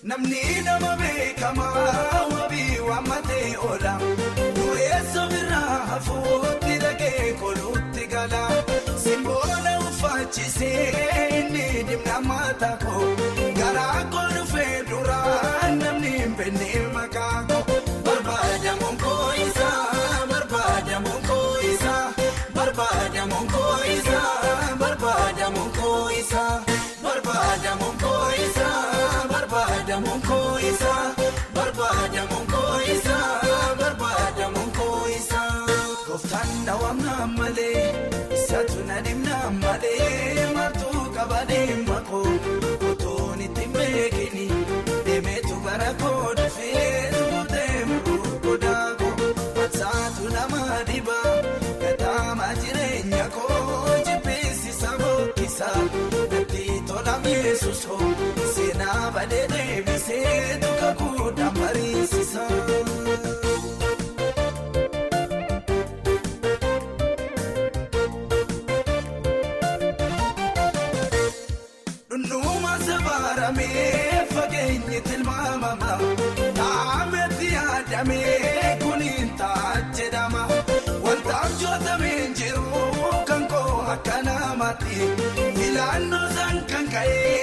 namni nama beekama wabii waamatee oola dureessa birraa hafuutti dhagee kolutti gala simboona uffachisee inni dhimna mataa koo garaa koo dhufee duraa namni hin beekne maqaa koo barbaadamuun koo isaa barbaadamuun koo isaa barbaadamuun koo isaa barbaadamuun koo isaa barbaadamuun koo isaa barbaadamuun koo isaa barbaadamuun koo isaa barbaadamuun koo isaa gooftaan dhawamna malee isaatu na dhimna malee martuu qabadee makoo utuun itti beekini deemeetu bara koo dhufee dhugutee muruu godaakoo matsaatu nama dhibaa gataama jireenya koo jibbeessisa boqqisa natti tola mi'eessuusoo seenaa badee deebisee duka kuudhaan mariisisa. Dhundhuma sabaaramee fageenyi tilmaamama taametti yaadamee kuniin ta'a jedhama wantaaf jootameen jiru kan koo akka namaatti filannoo san kan ka'ee